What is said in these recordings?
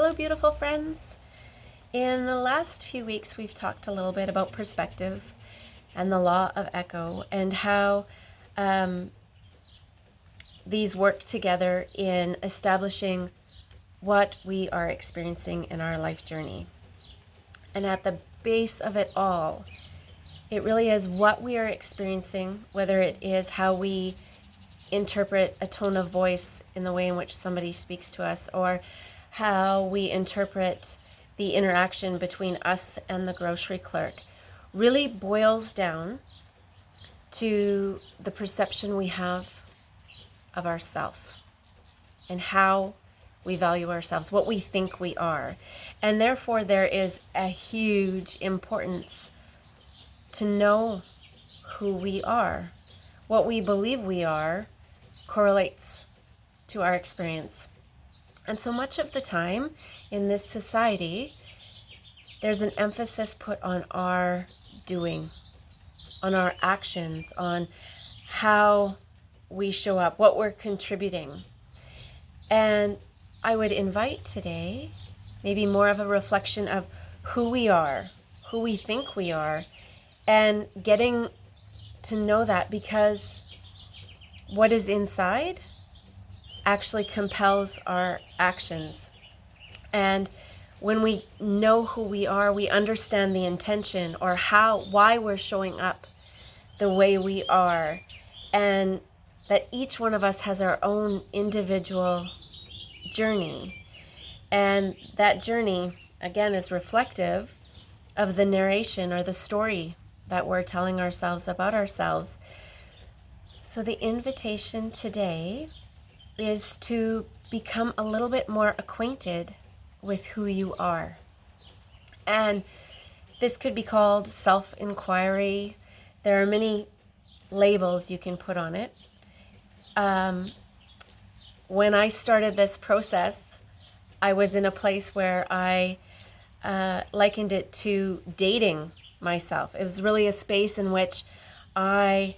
Hello, beautiful friends. In the last few weeks, we've talked a little bit about perspective and the law of echo and how these work together in establishing what we are experiencing in our life journey. And at the base of it all, it really is what we are experiencing, whether it is how we interpret a tone of voice in the way in which somebody speaks to us, or how we interpret the interaction between us and the grocery clerk, really boils down to the perception we have of ourself and how we value ourselves, what we think we are. And therefore, there is a huge importance to know who we are. What we believe we are correlates to our experience. And so much of the time in this society, there's an emphasis put on our doing, on our actions, on how we show up, what we're contributing. And I would invite today maybe more of a reflection of who we are, who we think we are, and getting to know that, because what is inside actually compels our actions. And when we know who we are, we understand the intention or why we're showing up the way we are, and that each one of us has our own individual journey. And that journey, again, is reflective of the narration or the story that we're telling ourselves about ourselves. So the invitation today is to become a little bit more acquainted with who you are. And this could be called self-inquiry. There are many labels you can put on it. When I started this process, I was in a place where I likened it to dating myself. It was really a space in which I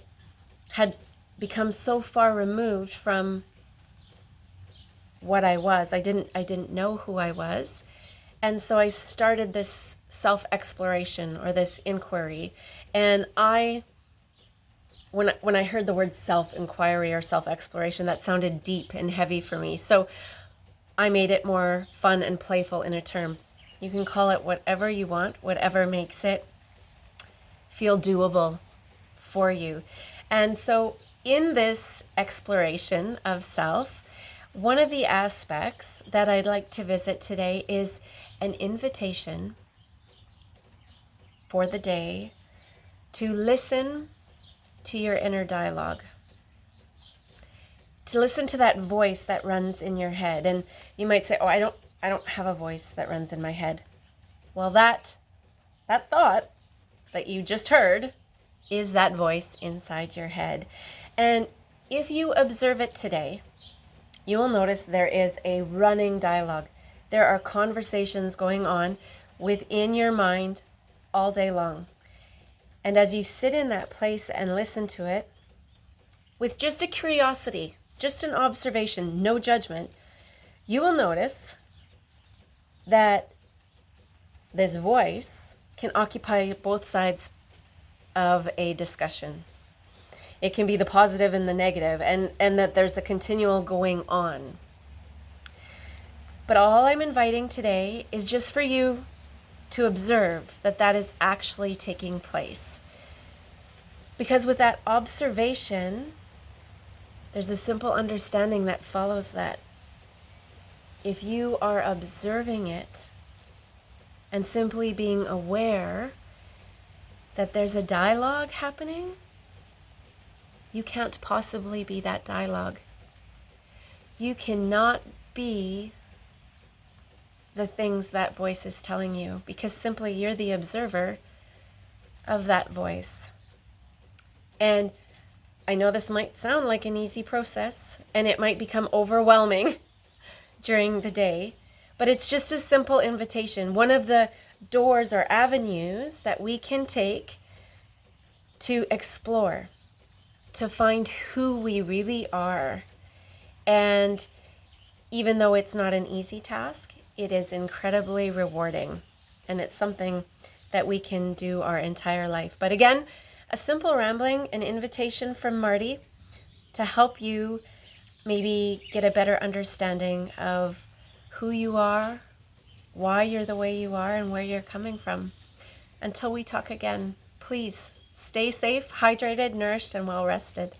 had become so far removed from what I was. I didn't know who I was. And so I started this self-exploration or this inquiry. And when I heard the word self-inquiry or self-exploration, that sounded deep and heavy for me. So I made it more fun and playful in a term. You can call it whatever you want, whatever makes it feel doable for you. And so in this exploration of self, one of the aspects that I'd like to visit today is an invitation for the day to listen to your inner dialogue, to listen to that voice that runs in your head. And you might say, "Oh, I don't have a voice that runs in my head." Well, that thought that you just heard is that voice inside your head. And if you observe it today, you will notice there is a running dialogue. There are conversations going on within your mind all day long. And as you sit in that place and listen to it, with just a curiosity, just an observation, no judgment, you will notice that this voice can occupy both sides of a discussion. It can be the positive and the negative, and that there's a continual going on. But all I'm inviting today is just for you to observe that is actually taking place. Because with that observation, there's a simple understanding that follows that. If you are observing it and simply being aware that there's a dialogue happening, you can't possibly be that dialogue. You cannot be the things that voice is telling you, because simply you're the observer of that voice. And I know this might sound like an easy process, and it might become overwhelming during the day, but it's just a simple invitation. One of the doors or avenues that we can take to explore, to find who we really are. And even though it's not an easy task, it is incredibly rewarding, and it's something that we can do our entire life. But again, a simple rambling, an invitation from Marty to help you maybe get a better understanding of who you are, why you're the way you are, and where you're coming from. Until we talk again, please stay safe, hydrated, nourished, and well rested.